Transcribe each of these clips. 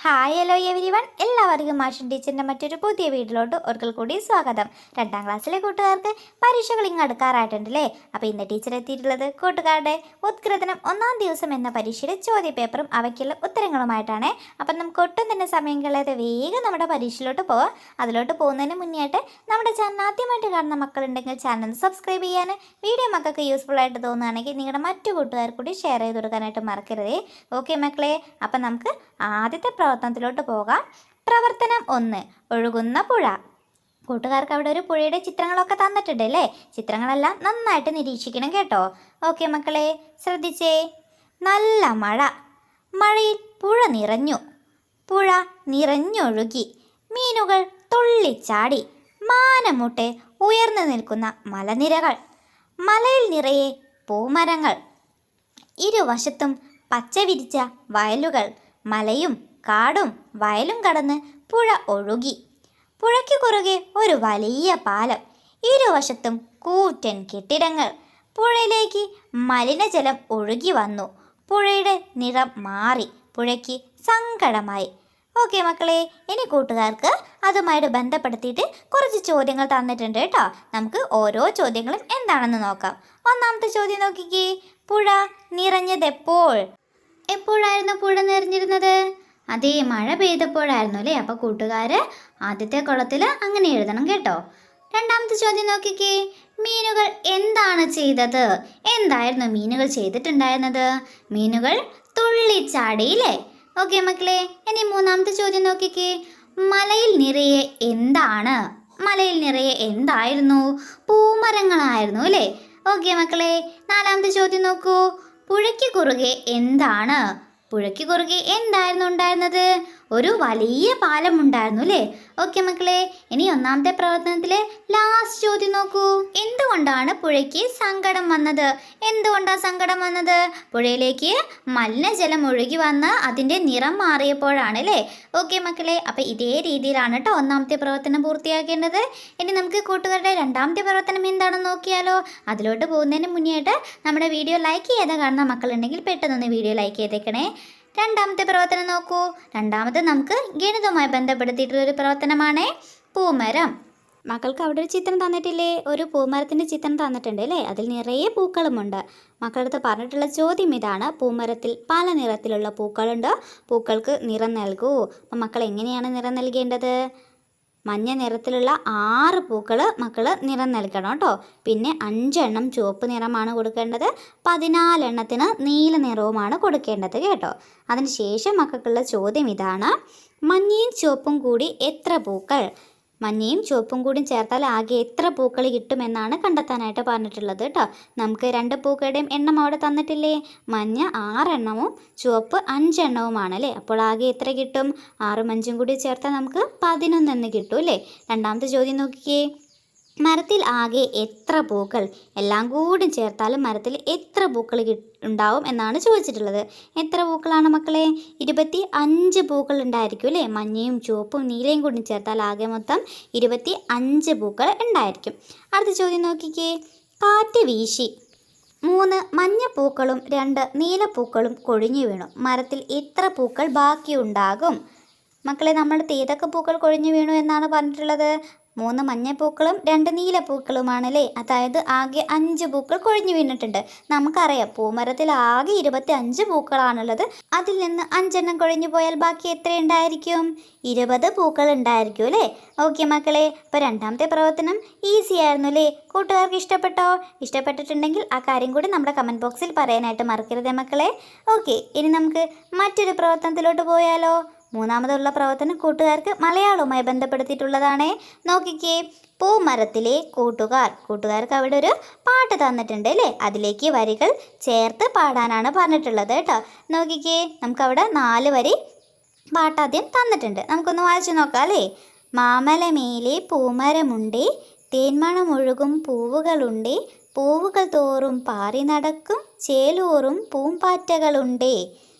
Hi hello every one, എല്ലാവർക്കും മാഷൻ ടീച്ചറിൻ്റെ മറ്റൊരു പുതിയ വീഡിയോയിലോട്ട് ഒരിക്കൽ കൂടി സ്വാഗതം. 2ാം ക്ലാസ്സിലെ കൂട്ടുകാർക്ക് പരീക്ഷകൾ ഇങ്ങ് അടുക്കാറായിട്ടുണ്ടല്ലേ. അപ്പോൾ ഇന്ന് ടീച്ചർ എത്തിയിട്ടുള്ളത് കൂട്ടുകാരുടെ ഉത്കൃതനം 1-ാം ദിവസം എന്ന പരീക്ഷയുടെ ചോദ്യപേപ്പറും അവയ്ക്കുള്ള ഉത്തരങ്ങളുമായിട്ടാണ്. അപ്പം നമുക്ക് ഒട്ടും തന്നെ സമയം കളയാതെ വേഗം നമ്മുടെ പരീക്ഷയിലോട്ട് പോവാം. അതിലോട്ട് പോകുന്നതിന് മുന്നേ ആയിട്ട് നമ്മുടെ ചാനൽ ആദ്യമായിട്ട് കാണുന്ന മക്കളുണ്ടെങ്കിൽ ചാനൽ സബ്സ്ക്രൈബ് ചെയ്യാൻ, വീഡിയോ മക്കൾക്ക് യൂസ്ഫുൾ ആയിട്ട് തോന്നുകയാണെങ്കിൽ നിങ്ങളുടെ മറ്റു കൂട്ടുകാർ കൂടി ഷെയർ ചെയ്ത് കൊടുക്കാനായിട്ട് മറക്കരുതേ. ഓക്കെ മക്കളെ, അപ്പം നമുക്ക് ആദ്യത്തെ പ്രവർത്തനത്തിലോട്ട് പോകാം. പ്രവർത്തനം 1, ഒഴുകുന്ന പുഴ. കൂട്ടുകാർക്ക് അവിടെ ഒരു പുഴയുടെ ചിത്രങ്ങളൊക്കെ തന്നിട്ടുണ്ട് അല്ലേ. ചിത്രങ്ങളെല്ലാം നന്നായിട്ട് നിരീക്ഷിക്കണം കേട്ടോ. ഓക്കെ മക്കളെ, ശ്രദ്ധിച്ചേ. നല്ല മഴ. മഴയിൽ പുഴ നിറഞ്ഞു. പുഴ നിറഞ്ഞൊഴുകി. മീനുകൾ തുള്ളിച്ചാടി. മാനമുട്ടെ ഉയർന്നു നിൽക്കുന്ന മലനിരകൾ. മലയിൽ നിറയെ പൂമരങ്ങൾ. ഇരുവശത്തും പച്ച വിരിച്ച വയലുകൾ. മലയും കാടും വയലും കടന്ന് പുഴ ഒഴുകി. പുഴയ്ക്ക് കുറുകെ ഒരു വലിയ പാലം. ഇരുവശത്തും കൂറ്റൻ കെട്ടിടങ്ങൾ. പുഴയിലേക്ക് മലിനജലം ഒഴുകി വന്നു. പുഴയുടെ നിറം മാറി. പുഴയ്ക്ക് സങ്കടമായി. ഓക്കെ മക്കളെ, ഇനി കൂട്ടുകാർക്ക് അതുമായിട്ട് ബന്ധപ്പെടുത്തിയിട്ട് കുറച്ച് ചോദ്യങ്ങൾ തന്നിട്ടുണ്ട് കേട്ടോ. നമുക്ക് ഓരോ ചോദ്യങ്ങളും എന്താണെന്ന് നോക്കാം. 1-ാമത്തെ ചോദ്യം നോക്കിക്കേ. പുഴ നിറഞ്ഞതെപ്പോൾ? എപ്പോഴായിരുന്നു പുഴ നിറഞ്ഞിരുന്നത്? അതേ, മഴ പെയ്തപ്പോഴായിരുന്നു അല്ലേ. അപ്പോൾ കൂട്ടുകാർ ആദ്യത്തെ കുളത്തിൽ അങ്ങനെ എഴുതണം കേട്ടോ. 2-ാമത്തെ ചോദ്യം നോക്കിക്കേ. മീനുകൾ എന്താണ് ചെയ്തത്? എന്തായിരുന്നു മീനുകൾ ചെയ്തിട്ടുണ്ടായിരുന്നത്? മീനുകൾ തുള്ളിച്ചാടിയില്ലേ. ഓക്കെ മക്കളെ, ഇനി 3-ാമത്തെ ചോദ്യം നോക്കിക്കേ. മലയിൽ നിറയെ എന്താണ്? മലയിൽ നിറയെ എന്തായിരുന്നു? പൂമരങ്ങളായിരുന്നു അല്ലേ. ഓക്കെ മക്കളെ, 4-ാമത്തെ ചോദ്യം നോക്കൂ. പുഴയ്ക്ക് കുറുകെ എന്താണ്? പുഴയ്ക്ക് കുറുകെ എന്തായിരുന്നു ഉണ്ടായിരുന്നത്? ഒരു വലിയ പാലം ഉണ്ടായിരുന്നു അല്ലേ. ഓക്കെ മക്കളെ, ഇനി 1-ാമത്തെ പ്രവർത്തനത്തിലെ ലാസ്റ്റ് ചോദ്യം നോക്കൂ. എന്തുകൊണ്ടാണ് പുഴയ്ക്ക് സങ്കടം വന്നത്? എന്തുകൊണ്ടാണ് സങ്കടം വന്നത്? പുഴയിലേക്ക് മലിനജലം ഒഴുകി വന്ന് അതിൻ്റെ നിറം മാറിയപ്പോഴാണ് അല്ലേ. ഓക്കെ മക്കളെ, അപ്പോൾ ഇതേ രീതിയിലാണ് കേട്ടോ 1-ാമത്തെ പ്രവർത്തനം പൂർത്തിയാക്കേണ്ടത്. ഇനി നമുക്ക് കൂട്ടുകാരുടെ 2-ാമത്തെ പ്രവർത്തനം എന്താണെന്ന് നോക്കിയാലോ. അതിലോട്ട് പോകുന്നതിന് മുന്നേ ആയിട്ട് നമ്മുടെ വീഡിയോ ലൈക്ക് ചെയ്ത് കാണുന്ന മക്കളുണ്ടെങ്കിൽ പെട്ടെന്നൊന്ന് വീഡിയോ ലൈക്ക് ചെയ്തേക്കണേ. 2-ാമത്തെ പ്രവർത്തനം നോക്കൂ. 2-ാമത് നമുക്ക് ഗണിതവുമായി ബന്ധപ്പെടുത്തിയിട്ടുള്ളൊരു പ്രവർത്തനമാണ് പൂമരം. മക്കൾക്ക് അവിടെ ഒരു ചിത്രം തന്നിട്ടില്ലേ? ഒരു പൂമരത്തിൻ്റെ ചിത്രം തന്നിട്ടുണ്ട് അല്ലേ. അതിൽ നിറയെ പൂക്കളുമുണ്ട്. മക്കളടുത്ത് പറഞ്ഞിട്ടുള്ള ചോദ്യം ഇതാണ്. പൂമരത്തിൽ പല നിറത്തിലുള്ള പൂക്കളുണ്ട്. പൂക്കൾക്ക് നിറം നൽകൂ. അപ്പം മക്കൾ എങ്ങനെയാണ് നിറം നൽകേണ്ടത്? മഞ്ഞ നിറത്തിലുള്ള 6 പൂക്കൾ മക്കൾ നിറം നൽകണം കേട്ടോ. പിന്നെ 5 എണ്ണം ചുവപ്പ് നിറമാണ് കൊടുക്കേണ്ടത്. 14 എണ്ണത്തിന് നീല നിറവുമാണ് കൊടുക്കേണ്ടത് കേട്ടോ. അതിന് ശേഷം മക്കൾക്കുള്ള ചോദ്യം ഇതാണ്. മഞ്ഞയും ചുവപ്പും കൂടി എത്ര പൂക്കൾ? മഞ്ഞയും ചുവപ്പും കൂടി ചേർത്താൽ ആകെ എത്ര പൂക്കൾ കിട്ടുമെന്നാണ് കണ്ടെത്താനായിട്ട് പറഞ്ഞിട്ടുള്ളത് കേട്ടോ. നമുക്ക് 2 പൂക്കളുടെയും എണ്ണം അവിടെ തന്നിട്ടില്ലേ. മഞ്ഞ 6 എണ്ണവും ചുവപ്പ് 5 എണ്ണവുമാണ് അല്ലേ. അപ്പോൾ ആകെ എത്ര കിട്ടും? 6ഉം 5ഉം കൂടി ചേർത്താൽ നമുക്ക് 11 എന്ന് കിട്ടും അല്ലേ. 2-ാമത്തെ ചോദ്യം നോക്കിക്കേ. മരത്തിൽ ആകെ എത്ര പൂക്കൾ? എല്ലാം കൂടി ചേർത്താലും മരത്തിൽ എത്ര പൂക്കൾ ഉണ്ടാവും എന്നാണ് ചോദിച്ചിട്ടുള്ളത്. എത്ര പൂക്കളാണ് മക്കളെ? 25 പൂക്കൾ ഉണ്ടായിരിക്കും അല്ലേ. മഞ്ഞയും ചുവപ്പും നീലയും കൂടി ചേർത്താൽ ആകെ മൊത്തം 25 പൂക്കൾ ഉണ്ടായിരിക്കും. അടുത്ത ചോദ്യം നോക്കിക്കേ. കാറ്റ് വീശി 3 മഞ്ഞപ്പൂക്കളും 2 നീലപ്പൂക്കളും കൊഴിഞ്ഞു വീണു. മരത്തിൽ എത്ര പൂക്കൾ ബാക്കിയുണ്ടാകും? മക്കളെ, നമ്മുടെ ഏതൊക്കെ പൂക്കൾ കൊഴിഞ്ഞു വീണു എന്നാണ് പറഞ്ഞിട്ടുള്ളത്? 3 മഞ്ഞപ്പൂക്കളും 2 നീലപ്പൂക്കളുമാണ് അല്ലേ. അതായത് ആകെ 5 പൂക്കൾ കൊഴിഞ്ഞു വീണിട്ടുണ്ട്. നമുക്കറിയാം പൂമരത്തിൽ ആകെ 25 പൂക്കളാണുള്ളത്. അതിൽ നിന്ന് 5 എണ്ണം കൊഴിഞ്ഞു പോയാൽ ബാക്കി എത്ര ഉണ്ടായിരിക്കും? 20 പൂക്കൾ ഉണ്ടായിരിക്കും അല്ലേ. ഓക്കെ മക്കളെ, അപ്പോൾ 2-ാമത്തെ പ്രവർത്തനം ഈസി ആയിരുന്നു അല്ലേ. കൂട്ടുകാർക്ക് ഇഷ്ടപ്പെട്ടോ? ഇഷ്ടപ്പെട്ടിട്ടുണ്ടെങ്കിൽ ആ കാര്യം കൂടി നമ്മുടെ കമൻറ്റ് ബോക്സിൽ പറയാനായിട്ട് മറക്കരുതേ മക്കളെ. ഓക്കെ, ഇനി നമുക്ക് മറ്റൊരു പ്രവർത്തനത്തിലോട്ട് പോയാലോ. 3-ാമതുള്ള പ്രവർത്തനം കൂട്ടുകാർക്ക് മലയാളവുമായി ബന്ധപ്പെടുത്തിയിട്ടുള്ളതാണ്. നോക്കിക്കേ. പൂമരത്തിലെ കൂട്ടുകാർ. കൂട്ടുകാർക്ക് അവിടെ ഒരു പാട്ട് തന്നിട്ടുണ്ട് അല്ലേ. അതിലേക്ക് വരികൾ ചേർത്ത് പാടാനാണ് പറഞ്ഞിട്ടുള്ളത് കേട്ടോ. നോക്കിക്കേ, നമുക്കവിടെ 4 വരി പാട്ടാദ്യം തന്നിട്ടുണ്ട്. നമുക്കൊന്ന് വായിച്ചു നോക്കാം അല്ലേ. മാമലമേലെ പൂമരമുണ്ടേ, തേന്മണമൊഴുകും പൂവുകളുണ്ടേ, പൂവുകൾ തോറും പാറി നടക്കും ചേലൂറും പൂമ്പാറ്റകളുണ്ടേ.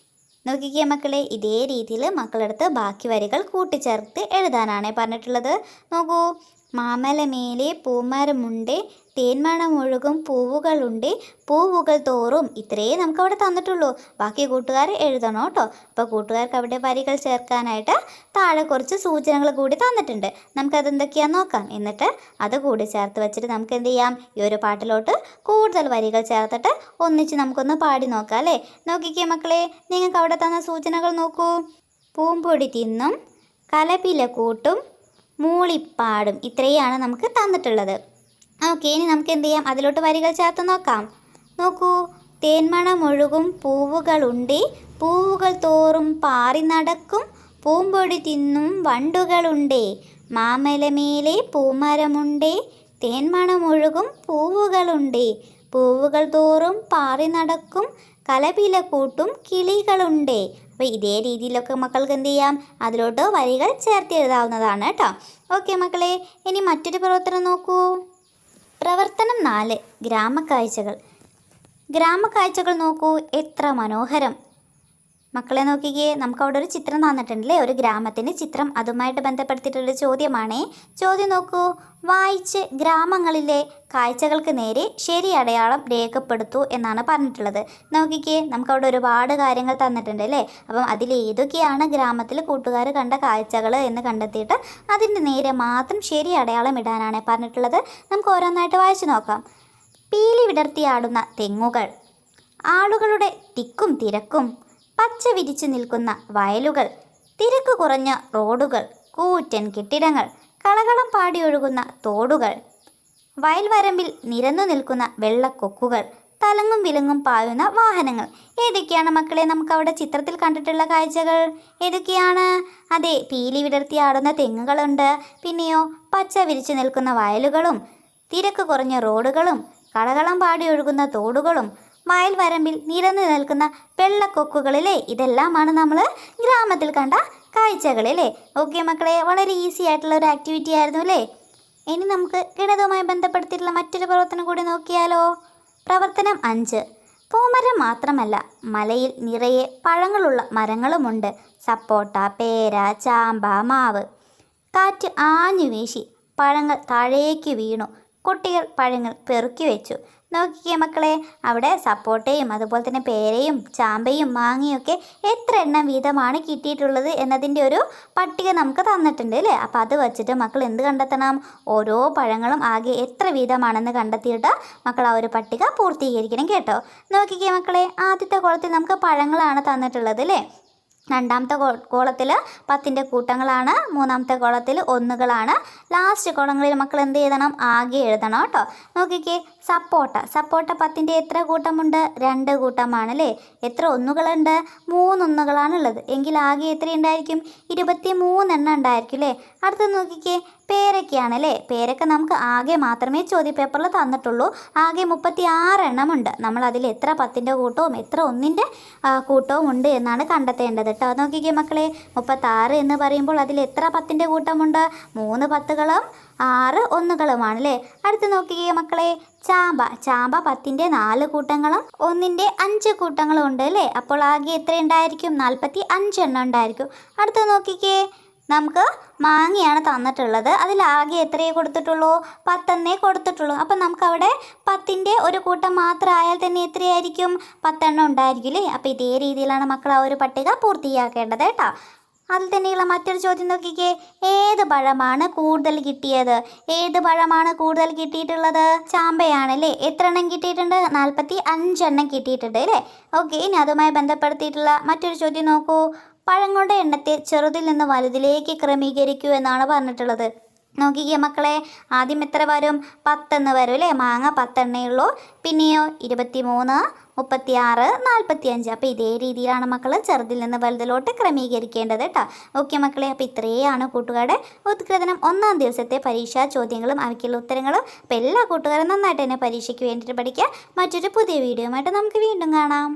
നോക്കിക്കേ മക്കളെ, ഇതേ രീതിയിൽ മക്കളെടുത്ത് ബാക്കി വരികൾ കൂട്ടിച്ചേർത്ത് എഴുതാനാണ് പറഞ്ഞിട്ടുള്ളത്. നോക്കൂ. മാമലമേലെ പൂമരമുണ്ട്, തേന്മണമൊഴുകും പൂവുകളുണ്ട്, പൂവുകൾ തോറും. ഇത്രയേ നമുക്ക് അവിടെ തന്നിട്ടുള്ളൂ. ബാക്കി കൂട്ടുകാർ എഴുതണം കേട്ടോ. അപ്പോൾ കൂട്ടുകാർക്ക് അവിടെ വരികൾ ചേർക്കാനായിട്ട് താഴെ കുറച്ച് സൂചനകൾ കൂടി തന്നിട്ടുണ്ട്. നമുക്കതെന്തൊക്കെയാണെന്ന് നോക്കാം. എന്നിട്ട് അത് കൂടി ചേർത്ത് വെച്ചിട്ട് നമുക്ക് എന്ത് ചെയ്യാം, ഈ ഒരു പാട്ടിലോട്ട് കൂടുതൽ വരികൾ ചേർത്തിട്ട് ഒന്നിച്ച് നമുക്കൊന്ന് പാടി നോക്കാം അല്ലേ. നോക്കിക്കേ മക്കളെ, നിങ്ങൾക്ക് അവിടെ തന്ന സൂചനകൾ നോക്കൂ. പൂമ്പൊടി തിന്നും, കലപില കൂട്ടും, മൂളിപ്പാടും. ഇത്രയാണ് നമുക്ക് തന്നിട്ടുള്ളത്. ഓക്കെ, ഇനി നമുക്ക് എന്ത് ചെയ്യാം, അതിലോട്ട് വരികൾ ചേർത്ത് നോക്കാം. നോക്കൂ. തേന്മണമൊഴുകും പൂവുകളുണ്ട്, പൂവുകൾ തോറും പാറി നടക്കും, പൂമ്പൊടി തിന്നും വണ്ടുകളുണ്ട്. മാമലമേലെ പൂമരമുണ്ട്, തേന്മണമൊഴുകും പൂവുകളുണ്ട്, പൂവുകൾ തോറും പാറി നടക്കും, കലപില കൂട്ടും കിളികളുണ്ട്. അപ്പോൾ ഇതേ രീതിയിലൊക്കെ മക്കൾക്ക് എന്ത് ചെയ്യാം, അതിലോട്ട് വരികൾ ചേർത്ത് എഴുതാവുന്നതാണ് കേട്ടോ. ഓക്കെ മക്കളെ, ഇനി മറ്റൊരു പ്രവർത്തനം നോക്കൂ. പ്രവർത്തനം 4, ഗ്രാമക്കാഴ്ചകൾ. ഗ്രാമക്കാഴ്ചകൾ നോക്കൂ, എത്ര മനോഹരം. മക്കളെ നോക്കിക്കേ, നമുക്കവിടെ ഒരു ചിത്രം തന്നിട്ടുണ്ടല്ലേ, ഒരു ഗ്രാമത്തിൻ്റെ ചിത്രം. അതുമായിട്ട് ബന്ധപ്പെടുത്തിയിട്ടുള്ള ചോദ്യമാണേ. ചോദ്യം നോക്കൂ. വായിച്ച് ഗ്രാമങ്ങളിലെ കാഴ്ചകൾക്ക് നേരെ ശരി അടയാളം രേഖപ്പെടുത്തൂ എന്നാണ് പറഞ്ഞിട്ടുള്ളത്. നോക്കിക്കേ, നമുക്കവിടെ ഒരുപാട് കാര്യങ്ങൾ തന്നിട്ടുണ്ട് അല്ലേ. അപ്പം അതിൽ ഏതൊക്കെയാണ് ഗ്രാമത്തിൽ കൂട്ടുകാർ കണ്ട കാഴ്ചകൾ എന്ന് കണ്ടെത്തിയിട്ട് അതിൻ്റെ നേരെ മാത്രം ശരി അടയാളം ഇടാനാണ് പറഞ്ഞിട്ടുള്ളത്. നമുക്ക് ഓരോന്നായിട്ട് വായിച്ചു നോക്കാം. പീലി വിടർത്തിയാടുന്ന തെങ്ങുകൾ, ആളുകളുടെ തിക്കും തിരക്കും, പച്ച വിരിച്ചു നിൽക്കുന്ന വയലുകൾ, തിരക്ക് കുറഞ്ഞ റോഡുകൾ, കൂറ്റൻ കെട്ടിടങ്ങൾ, കളകളം പാടിയൊഴുകുന്ന തോടുകൾ, വയൽവരമ്പിൽ നിരന്നു നിൽക്കുന്ന വെള്ളക്കൊക്കുകൾ, തലങ്ങും വിലങ്ങും പായുന്ന വാഹനങ്ങൾ. ഏതൊക്കെയാണ് മക്കളെ നമുക്കവിടെ ചിത്രത്തിൽ കണ്ടിട്ടുള്ള കാഴ്ചകൾ? ഏതൊക്കെയാണ്? അതെ, പീലി വിടർത്തിയാടുന്ന തെങ്ങുകളുണ്ട്. പിന്നെയോ പച്ച വിരിച്ചു നിൽക്കുന്ന വയലുകളും, തിരക്ക് കുറഞ്ഞ റോഡുകളും, കളകളം പാടിയൊഴുകുന്ന തോടുകളും, വയൽ വരമ്പിൽ നിരന്നു നിൽക്കുന്ന വെള്ളക്കൊക്കുകളിലെ. ഇതെല്ലാമാണ് നമ്മൾ ഗ്രാമത്തിൽ കണ്ട കാഴ്ചകളിലെ. ഓക്കെ മക്കളെ, വളരെ ഈസി ആയിട്ടുള്ള ഒരു ആക്ടിവിറ്റി ആയിരുന്നു അല്ലേ. ഇനി നമുക്ക് ഗണിതവുമായി ബന്ധപ്പെടുത്തിയിട്ടുള്ള മറ്റൊരു പ്രവർത്തനം കൂടി നോക്കിയാലോ. പ്രവർത്തനം 5, പൂമരം മാത്രമല്ല, മലയിൽ നിറയെ പഴങ്ങളുള്ള മരങ്ങളുമുണ്ട്. സപ്പോട്ട, പേര, ചാമ്പ, മാവ്. കാറ്റ് ആഞ്ഞു വീശി പഴങ്ങൾ താഴേക്ക് വീണു. കുട്ടികൾ പഴങ്ങൾ പെറുക്കി വെച്ചു. നോക്കിക്കേ മക്കളെ, അവിടെ സപ്പോട്ടയും അതുപോലെ തന്നെ പേരയും ചാമ്പയും മാങ്ങയൊക്കെ എത്ര എണ്ണം വീതമാണ് കിട്ടിയിട്ടുള്ളത് എന്നതിൻ്റെ ഒരു പട്ടിക നമുക്ക് തന്നിട്ടുണ്ട് അല്ലേ. അപ്പോൾ അത് വെച്ചിട്ട് മക്കൾ എന്ത് കണ്ടെത്തണം, ഓരോ പഴങ്ങളും ആകെ എത്ര വീതമാണെന്ന് കണ്ടെത്തിയിട്ട് മക്കൾ ആ ഒരു പട്ടിക പൂർത്തീകരിക്കണം കേട്ടോ. നോക്കിക്കേ മക്കളെ, ആദ്യത്തെ കോളത്തിൽ നമുക്ക് പഴങ്ങളാണ് തന്നിട്ടുള്ളത് അല്ലേ. രണ്ടാമത്തെ കോളത്തിൽ 10ൻ്റെ കൂട്ടങ്ങളാണ്, മൂന്നാമത്തെ കോളത്തിൽ ഒന്നുകളാണ്, ലാസ്റ്റ് കോളങ്ങളിൽ മക്കൾ എന്ത് എഴുതണം, ആകെ എഴുതണം കേട്ടോ. നോക്കിക്കേ, സപ്പോട്ട 10ൻ്റെ എത്ര കൂട്ടമുണ്ട്? 2 കൂട്ടമാണ് അല്ലേ. എത്ര ഒന്നുകളുണ്ട്? 3 ഒന്നുകളാണുള്ളത്. എങ്കിൽ ആകെ എത്ര ഉണ്ടായിരിക്കും? 23 എണ്ണം ഉണ്ടായിരിക്കും അല്ലേ. അടുത്ത് നോക്കിക്കേ, പേരയ്ക്കാണ് അല്ലേ. പേരയ്ക്ക നമുക്ക് ആകെ മാത്രമേ ചോദ്യപേപ്പറിൽ തന്നിട്ടുള്ളൂ. ആകെ 36 എണ്ണമുണ്ട്. നമ്മൾ അതിൽ എത്ര 10ൻ്റെ കൂട്ടവും എത്ര ഒന്നിൻ്റെ കൂട്ടവും ഉണ്ട് എന്നാണ് കണ്ടെത്തേണ്ടത് കേട്ടോ. നോക്കിക്കേ മക്കളെ, 36 എന്ന് പറയുമ്പോൾ അതിൽ എത്ര 10ൻ്റെ കൂട്ടമുണ്ട്? 3 10കളും 6 ഒന്നുകളുമാണ് അല്ലേ. അടുത്ത് നോക്കിക്കേ മക്കളെ, ചാമ്പ 10ൻ്റെ 4 കൂട്ടങ്ങളും 1ൻ്റെ 5 കൂട്ടങ്ങളും ഉണ്ട് അല്ലേ. അപ്പോൾ ആകെ എത്ര ഉണ്ടായിരിക്കും? 45 എണ്ണം ഉണ്ടായിരിക്കും. അടുത്ത് നോക്കിക്കേ, നമുക്ക് മാങ്ങയാണ് തന്നിട്ടുള്ളത്. അതിലാകെ എത്രയേ കൊടുത്തിട്ടുള്ളൂ? 10 എന്നേ കൊടുത്തിട്ടുള്ളൂ. അപ്പം നമുക്കവിടെ 10ൻ്റെ ഒരു കൂട്ടം മാത്രമായാൽ തന്നെ എത്രയായിരിക്കും? 10 എണ്ണം ഉണ്ടായിരിക്കും അല്ലേ. അപ്പോൾ ഇതേ രീതിയിലാണ് മക്കൾ ആ ഒരു പട്ടിക പൂർത്തിയാക്കേണ്ടത് കേട്ടോ. അതിൽ തന്നെയുള്ള മറ്റൊരു ചോദ്യം നോക്കിക്കേ, ഏത് പഴമാണ് കൂടുതൽ കിട്ടിയത്? ഏത് പഴമാണ് കൂടുതൽ കിട്ടിയിട്ടുള്ളത്? ചാമ്പയാണല്ലേ. എത്ര എണ്ണം കിട്ടിയിട്ടുണ്ട്? 45 എണ്ണം കിട്ടിയിട്ടുണ്ട് അല്ലേ. ഓക്കെ, ഇനി അതുമായി ബന്ധപ്പെടുത്തിയിട്ടുള്ള മറ്റൊരു ചോദ്യം നോക്കൂ. പഴങ്ങളുടെ എണ്ണത്തെ ചെറുതിൽ നിന്ന് വലുതിലേക്ക് ക്രമീകരിക്കൂ എന്നാണ് പറഞ്ഞിട്ടുള്ളത്. നോക്കിക്കേ മക്കളെ, ആദ്യം എത്ര വരും? 10 എന്ന് വരും അല്ലേ. മാങ്ങ 10 എണ്ണയുള്ളൂ. പിന്നെയോ 23, 36, 45. അപ്പോൾ ഇതേ രീതിയിലാണ് മക്കൾ ചെറുതിൽ നിന്ന് വലുതിലോട്ട് ക്രമീകരിക്കേണ്ടത് കേട്ടോ. ഓക്കെ മക്കളെ, അപ്പോൾ ഇത്രയാണ് കൂട്ടുകാരുടെ ഉത്കൃതനം 1ാം ദിവസത്തെ പരീക്ഷാ ചോദ്യങ്ങളും അവയ്ക്കുള്ള ഉത്തരങ്ങളും. അപ്പോൾ എല്ലാ കൂട്ടുകാരും നന്നായിട്ട് തന്നെ പരീക്ഷയ്ക്ക് വേണ്ടിയിട്ട് പഠിക്കുക. മറ്റൊരു പുതിയ വീഡിയോയുമായിട്ട് നമുക്ക് വീണ്ടും കാണാം.